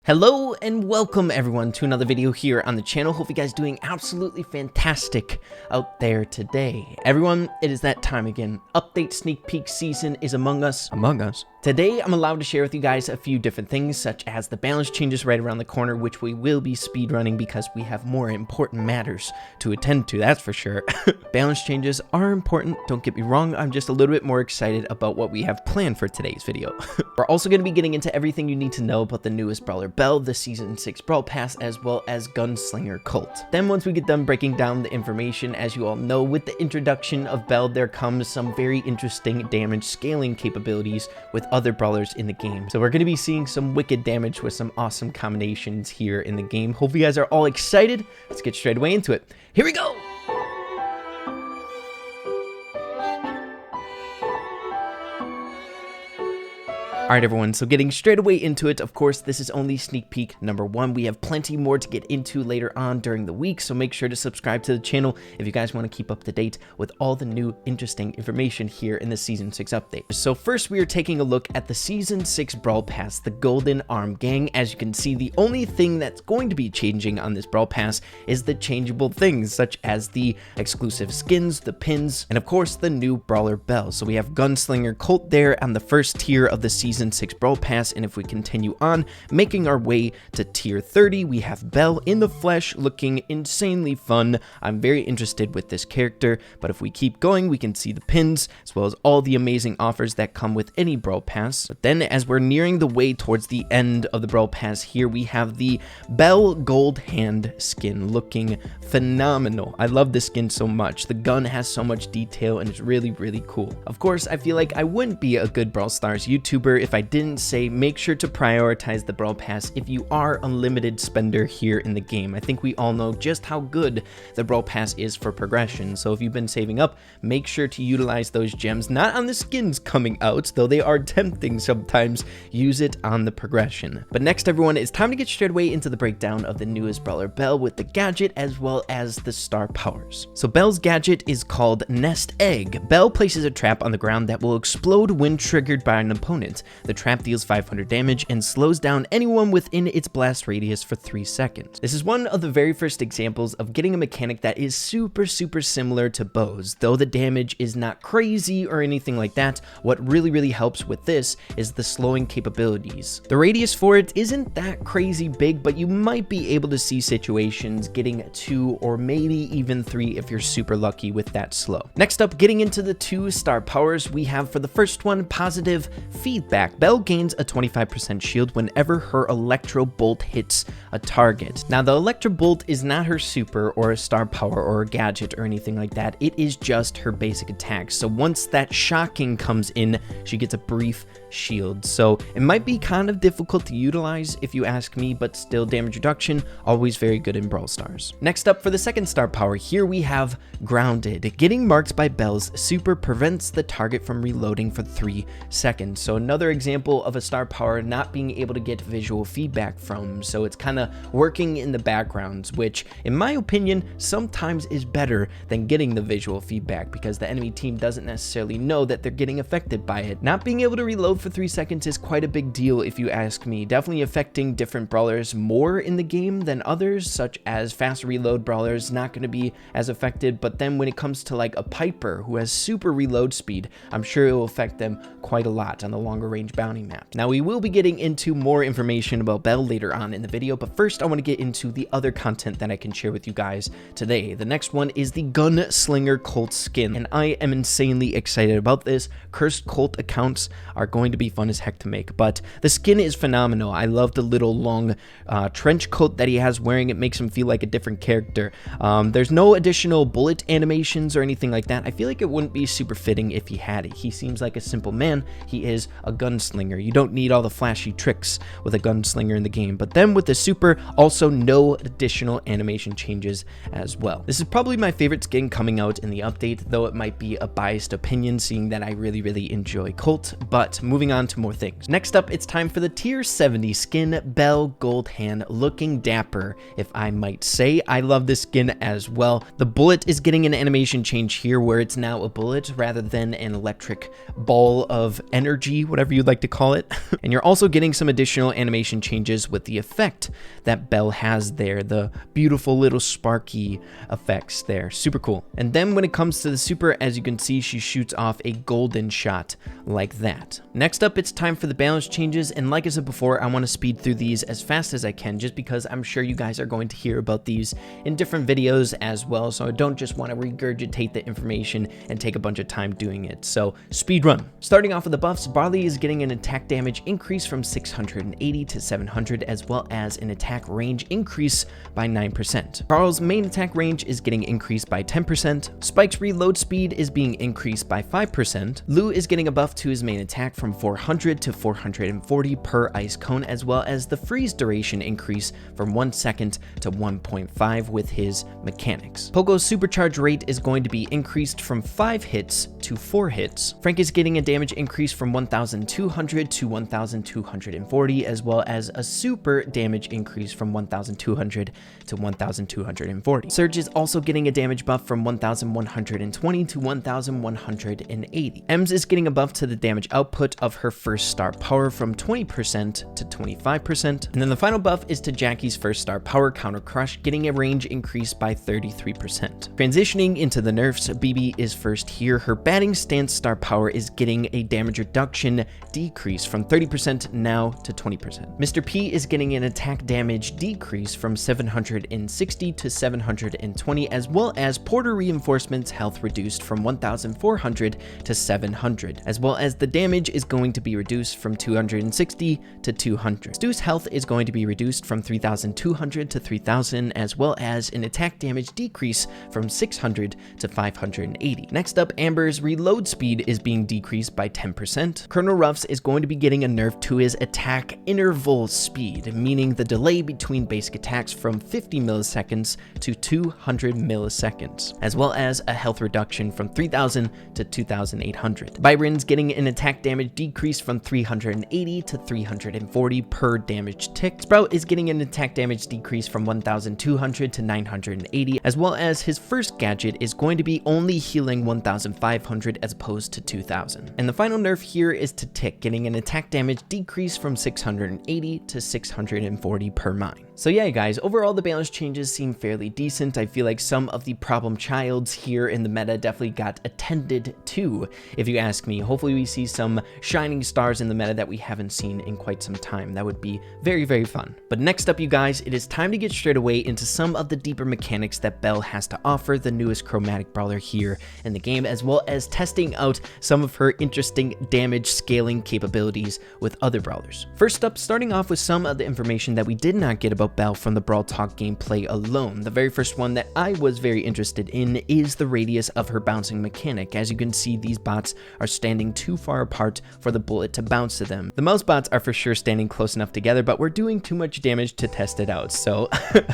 Hello and welcome everyone to another video here on the channel. Hope you guys doing absolutely fantastic out there today. Everyone, it is that time again. Update sneak peek season is among us. Today, I'm allowed to share with you guys a few different things, such as the balance changes right around the corner, which we will be speedrunning because we have more important matters to attend to, that's for sure. Balance changes are important, don't get me wrong, I'm just a little bit more excited about what we have planned for today's video. We're also going to be getting into everything you need to know about the newest Brawler Belle, the Season 6 Brawl Pass, as well as Gunslinger Cult. Then once we get done breaking down the information, as you all know, with the introduction of Belle, there comes some very interesting damage scaling capabilities with other brawlers in the game. So we're going to be seeing some wicked damage with some awesome combinations here in the game. Hope you guys are all excited. Let's get straight away into it. Here we go! Alright everyone, so getting straight away into it, of course, this is only sneak peek number 1. We have plenty more to get into later on during the week, so make sure to subscribe to the channel if you guys want to keep up to date with all the new interesting information here in the Season 6 update. So first, we are taking a look at the Season 6 Brawl Pass, the Golden Arm Gang. As you can see, the only thing that's going to be changing on this Brawl Pass is the changeable things, such as the exclusive skins, the pins, and of course, the new Brawler Belle. So we have Gunslinger Cult there on the first tier of the Season 6 Brawl Pass, and if we continue on, making our way to tier 30, we have Belle in the flesh, looking insanely fun. I'm very interested with this character, but if we keep going, we can see the pins, as well as all the amazing offers that come with any Brawl Pass. But then, as we're nearing the way towards the end of the Brawl Pass here, we have the Belle Gold Hand skin, looking phenomenal. I love this skin so much. The gun has so much detail, and it's really, really cool. Of course, I feel like I wouldn't be a good Brawl Stars YouTuber if I didn't say make sure to prioritize the Brawl Pass if you are unlimited spender here in the game. I think we all know just how good the Brawl Pass is for progression, so if you've been saving up, make sure to utilize those gems, not on the skins coming out, though they are tempting sometimes. Use it on the progression. But next everyone, it's time to get straight away into the breakdown of the newest Brawler Belle with the gadget as well as the star powers. So Belle's gadget is called Nest Egg. Belle places a trap on the ground that will explode when triggered by an opponent. The trap deals 500 damage and slows down anyone within its blast radius for 3 seconds. This is one of the very first examples of getting a mechanic that is super similar to bows. Though the damage is not crazy or anything like that, what really helps with this is the slowing capabilities. The radius for it isn't that crazy big, but you might be able to see situations getting 2 or maybe even 3 if you're super lucky with that slow. Next up, getting into the 2 star powers, we have for the first one, positive feedback. Belle gains a 25% shield whenever her Electro Bolt hits a target. Now, the Electro Bolt is not her super or a star power or a gadget or anything like that. It is just her basic attack. So once that shocking comes in, she gets a brief shield. So it might be kind of difficult to utilize if you ask me, but still damage reduction, always very good in Brawl Stars. Next up, for the second star power, here we have Grounded. Getting marked by Belle's super prevents the target from reloading for 3 seconds. So another example of a star power not being able to get visual feedback from, so it's kind of working in the background, which in my opinion sometimes is better than getting the visual feedback because the enemy team doesn't necessarily know that they're getting affected by it. Not being able to reload for 3 seconds is quite a big deal if you ask me, definitely affecting different brawlers more in the game than others, such as fast reload brawlers not going to be as affected, but then when it comes to like a Piper who has super reload speed, I'm sure it will affect them quite a lot on the longer range bounty map. Now, we will be getting into more information about Belle later on in the video, but first I want to get into the other content that I can share with you guys today. The next one is the Gunslinger Cult skin, and I am insanely excited about this. Cursed Cult accounts are going to be fun as heck to make, but the skin is phenomenal. I love the little long trench coat that he has wearing. It makes him feel like a different character. There's no additional bullet animations or anything like that. I feel like it wouldn't be super fitting if he had it. He seems like a simple man. He is a gunslinger. You don't need all the flashy tricks with a gunslinger in the game. But then with the super, also no additional animation changes as well. This is probably my favorite skin coming out in the update, though it might be a biased opinion seeing that I really enjoy Colt. But moving on to more things. Next up, it's time for the tier 70 skin, Belle Gold Hand, looking dapper, if I might say. I love this skin as well. The bullet is getting an animation change here where it's now a bullet rather than an electric ball of energy, whatever you you'd like to call it. And you're also getting some additional animation changes with the effect that Belle has there, the beautiful little sparky effects there. Super cool. And then when it comes to the super, as you can see, she shoots off a golden shot like that. Next up, it's time for the balance changes. And like I said before, I want to speed through these as fast as I can, just because I'm sure you guys are going to hear about these in different videos as well. So I don't just want to regurgitate the information and take a bunch of time doing it. So speed run. Starting off with the buffs, Barley is getting an attack damage increase from 680 to 700, as well as an attack range increase by 9%. Brawl's main attack range is getting increased by 10%. Spike's reload speed is being increased by 5%. Lou is getting a buff to his main attack from 400 to 440 per ice cone, as well as the freeze duration increase from 1 second to 1.5 with his mechanics. Pogo's supercharge rate is going to be increased from 5 hits to 4 hits. Frank is getting a damage increase from 1,200 to 1,240, as well as a super damage increase from 1,200 to 1,240. Surge is also getting a damage buff from 1,120 to 1,180. Ems is getting a buff to the damage output of her first star power from 20% to 25%. And then the final buff is to Jackie's first star power, Counter Crush, getting a range increase by 33%. Transitioning into the nerfs, BB is first here. Her batting stance star power is getting a damage reduction decrease from 30% now to 20%. Mr. P is getting an attack damage decrease from 760 to 720, as well as Porter Reinforcement's health reduced from 1,400 to 700, as well as the damage is going to be reduced from 260 to 200. Stu's health is going to be reduced from 3,200 to 3,000, as well as an attack damage decrease from 600 to 580. Next up, Amber's reload speed is being decreased by 10%. Colonel Ruffs is going to be getting a nerf to his attack interval speed, meaning the delay between basic attacks from 50 milliseconds to 200 milliseconds, as well as a health reduction from 3,000 to 2,800. Byron's getting an attack damage decrease from 380 to 340 per damage tick. Sprout is getting an attack damage decrease from 1,200 to 980, as well as his first gadget is going to be only healing 1,500 as opposed to 2,000. And the final nerf here is to Tick, getting an attack damage decrease from 680 to 640 per mine. So yeah, guys, overall the balance changes seem fairly decent. I feel like some of the problem childs here in the meta definitely got attended to, if you ask me. Hopefully we see some shining stars in the meta that we haven't seen in quite some time. That would be very, very fun. But next up, you guys, it is time to get straight away into some of the deeper mechanics that Belle has to offer, the newest chromatic brawler here in the game, as well as testing out some of her interesting damage scaling capabilities with other brawlers. First up, starting off with some of the information that we did not get about Belle from the Brawl Talk gameplay alone. The very first one that I was very interested in is the radius of her bouncing mechanic. As you can see, these bots are standing too far apart for the bullet to bounce to them. The mouse bots are for sure standing close enough together, but we're doing too much damage to test it out, so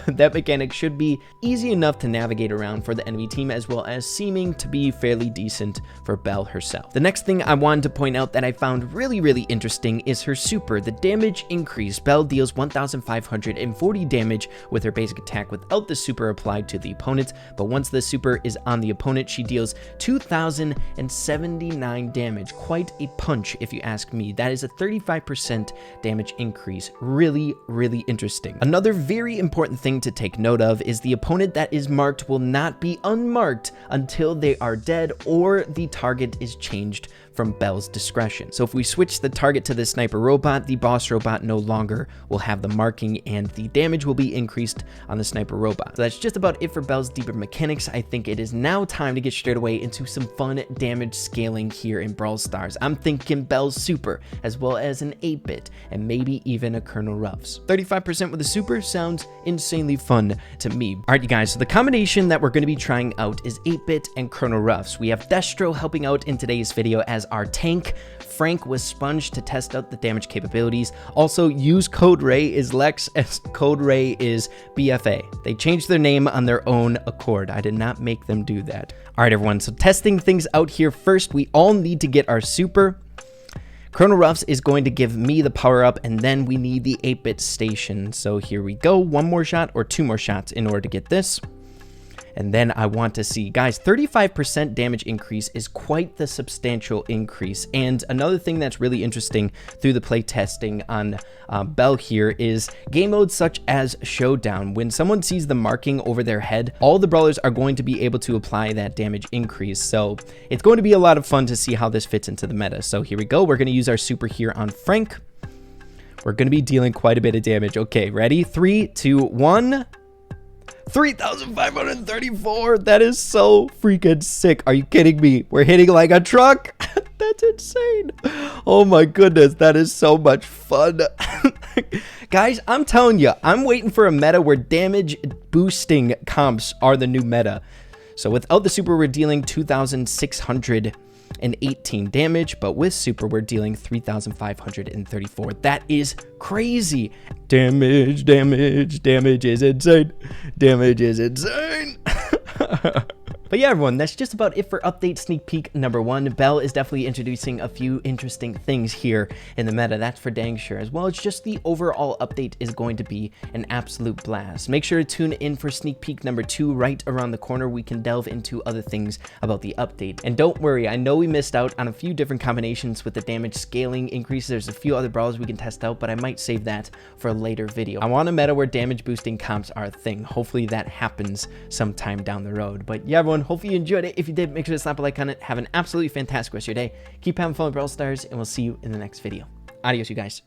that mechanic should be easy enough to navigate around for the enemy team, as well as seeming to be fairly decent for Belle herself. The next thing I wanted to point out that I found really, really interesting is her super, the damage increase. Belle deals 1,540 damage with her basic attack without the super applied to the opponent, but once the super is on the opponent, she deals 2,079 damage. Quite a punch, if you ask me. That is a 35% damage increase. Really, really interesting. Another very important thing to take note of is the opponent that is marked will not be unmarked until they are dead or the target is changed from Belle's discretion. So if we switch the target to the sniper robot, the boss robot no longer will have the marking and the damage will be increased on the sniper robot. So that's just about it for Belle's deeper mechanics. I think it is now time to get straight away into some fun damage scaling here in Brawl Stars. I'm thinking Belle's super, as well as an 8-bit, and maybe even a Colonel Ruffs. 35% with a super sounds insanely fun to me. Alright, you guys, so the combination that we're going to be trying out is 8-bit and Colonel Ruffs. We have Destro helping out in today's video as our tank. Frank was Sponge to test out the damage capabilities. Also, use code Ray is Lex, as code Ray is BFA. They changed their name on their own accord. I did not make them do that. All right, everyone, so testing things out here first, we all need to get our super. Colonel Ruffs is going to give me the power up, and then we need the 8-bit station. So here we go, one more shot or two more shots in order to get this. And then I want to see, guys, 35% damage increase is quite the substantial increase. And another thing that's really interesting through the play testing on Belle here is game modes such as Showdown. When someone sees the marking over their head, all the brawlers are going to be able to apply that damage increase. So it's going to be a lot of fun to see how this fits into the meta. So here we go. We're going to use our super here on Frank. We're going to be dealing quite a bit of damage. Okay, ready? 3, 2, 1. 3,534. That is so freaking sick. Are you kidding me? We're hitting like a truck. That's insane. Oh my goodness. That is so much fun. Guys, I'm telling you, I'm waiting for a meta where damage boosting comps are the new meta. So without the super, we're dealing 2,618 damage, but with super, we're dealing 3,534. That is crazy. Damage is insane. Damage is insane. But yeah, everyone, that's just about it for update sneak peek number 1. Belle is definitely introducing a few interesting things here in the meta, that's for dang sure. As well as just the overall update is going to be an absolute blast. Make sure to tune in for sneak peek number 2 right around the corner. We can delve into other things about the update. And don't worry, I know we missed out on a few different combinations with the damage scaling increases. There's a few other brawlers we can test out, but I might save that for a later video. I want a meta where damage boosting comps are a thing. Hopefully that happens sometime down the road. But yeah, everyone, hopefully you enjoyed it. If you did, make sure to slap a like on it. Have an absolutely fantastic rest of your day. Keep having fun with Brawl Stars, and we'll see you in the next video. Adios, you guys.